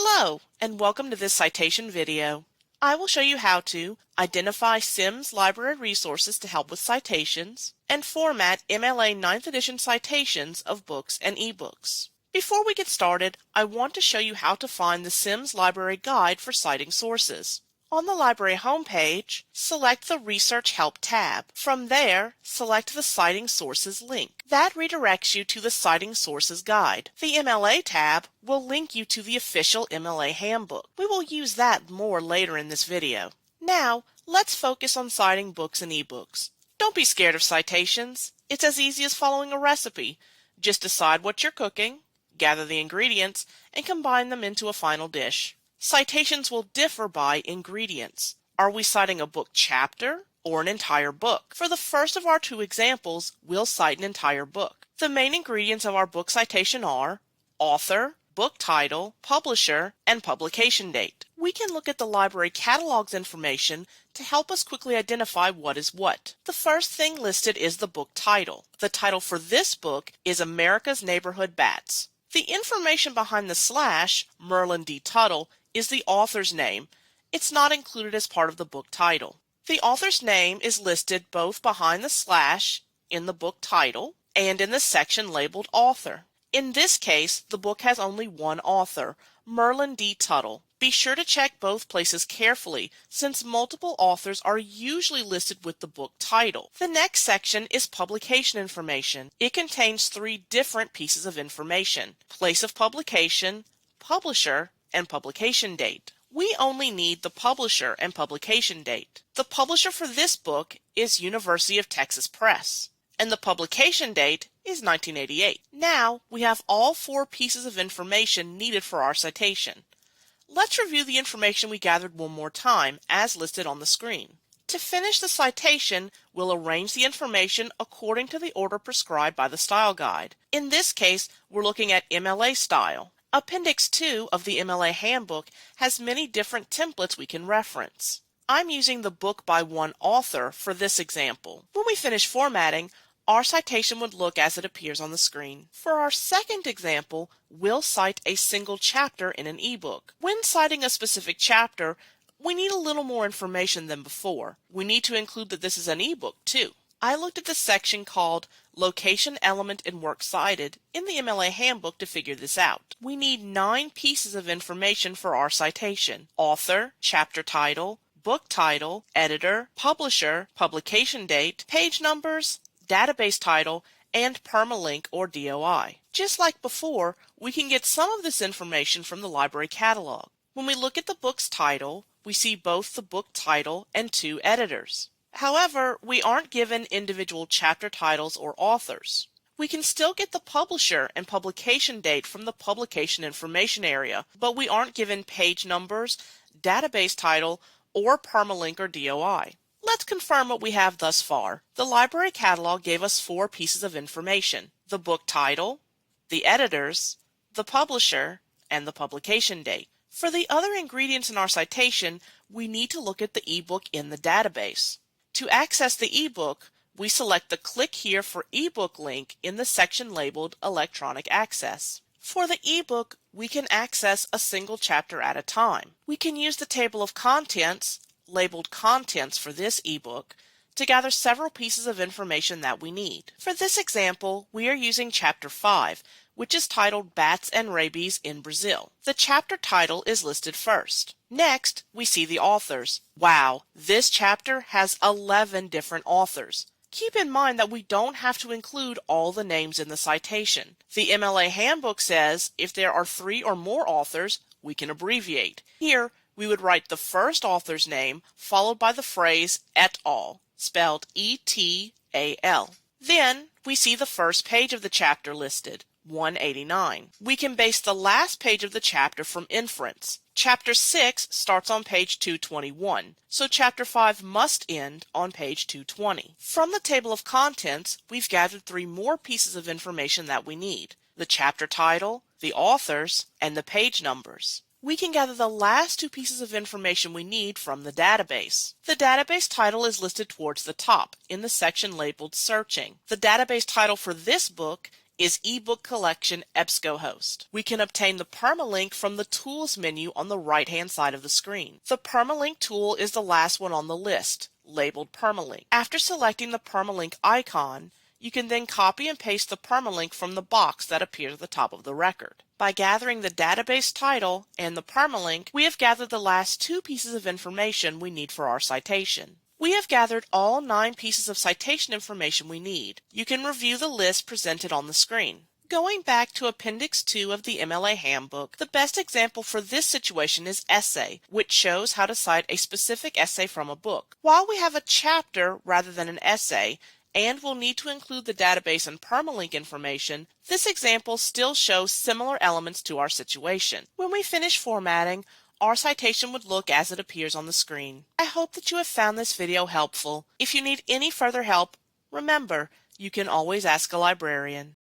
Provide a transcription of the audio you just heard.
Hello, and welcome to this citation video. I will show you how to identify Sims library resources to help with citations and format MLA 9th edition citations of books and ebooks. Before we get started, I want to show you how to find the Sims Library Guide for citing sources. On the library homepage, select the Research Help tab. From there, select the Citing Sources link. That redirects you to the Citing Sources Guide. The MLA tab will link you to the official MLA handbook. We will use that more later in this video. Now, let's focus on citing books and ebooks. Don't be scared of citations. It's as easy as following a recipe. Just decide what you're cooking, gather the ingredients, and combine them into a final dish. Citations will differ by ingredients. Are we citing a book chapter or an entire book? For the first of our two examples, we'll cite an entire book. The main ingredients of our book citation are author, book title, publisher, and publication date. We can look at the library catalog's information to help us quickly identify what is what. The first thing listed is the book title. The title for this book is America's Neighborhood Bats. The information behind the slash, Merlin D. Tuttle, is the author's name. It's not included as part of the book title. The author's name is listed both behind the slash in the book title and in the section labeled author. In this case, the book has only one author, Merlin D. Tuttle. Be sure to check both places carefully, since multiple authors are usually listed with the book title. The next section is publication information. It contains three different pieces of information: place of publication, publisher, and publication date. We only need the publisher and publication date. The publisher for this book is University of Texas Press, and the publication date is 1988. Now we have all four pieces of information needed for our citation. Let's review the information we gathered one more time, as listed on the screen. To finish the citation, we'll arrange the information according to the order prescribed by the style guide. In this case, we're looking at MLA style. Appendix 2 of the MLA Handbook has many different templates we can reference. I'm using the book by one author for this example. When we finish formatting, our citation would look as it appears on the screen. For our second example, we'll cite a single chapter in an ebook. When citing a specific chapter, we need a little more information than before. We need to include that this is an ebook too. I looked at the section called Location Element and Work Cited in the MLA Handbook to figure this out. We need 9 pieces of information for our citation: author, chapter title, book title, editor, publisher, publication date, page numbers, database title, and permalink or DOI. Just like before, we can get some of this information from the library catalog. When we look at the book's title, we see both the book title and 2 editors. However, we aren't given individual chapter titles or authors. We can still get the publisher and publication date from the publication information area, but we aren't given page numbers, database title, or permalink or DOI. Let's confirm what we have thus far. The library catalog gave us 4 pieces of information: the book title, the editors, the publisher, and the publication date. For the other ingredients in our citation, we need to look at the ebook in the database. To access the ebook, we select the Click Here for eBook link in the section labeled Electronic Access. For the ebook, we can access a single chapter at a time. We can use the table of contents, labeled Contents for this ebook, to gather several pieces of information that we need. For this example, we are using Chapter 5, which is titled Bats and Rabies in Brazil. The chapter title is listed first. Next, we see the authors. Wow, this chapter has 11 different authors. Keep in mind that we don't have to include all the names in the citation. The MLA Handbook says if there are 3 or more authors, we can abbreviate. Here, we would write the first author's name followed by the phrase et al., spelled E-T-A-L. Then, we see the first page of the chapter listed, 189. We can base the last page of the chapter from inference. Chapter 6 starts on page 221, so Chapter 5 must end on page 220. From the table of contents, we've gathered 3 more pieces of information that we need: the chapter title, the authors, and the page numbers. We can gather the last 2 pieces of information we need from the database. The database title is listed towards the top in the section labeled Searching. The database title for this book is eBook Collection EBSCOhost. We can obtain the permalink from the Tools menu on the right-hand side of the screen. The permalink tool is the last one on the list, labeled permalink. After selecting the permalink icon, you can then copy and paste the permalink from the box that appears at the top of the record. By gathering the database title and the permalink, we have gathered the last 2 pieces of information we need for our citation. We have gathered all 9 pieces of citation information we need. You can review the list presented on the screen. Going back to Appendix 2 of the MLA Handbook, the best example for this situation is Essay, which shows how to cite a specific essay from a book. While we have a chapter rather than an essay, and will need to include the database and permalink information, this example still shows similar elements to our situation. When we finish formatting, our citation would look as it appears on the screen. I hope that you have found this video helpful. If you need any further help, remember, you can always ask a librarian.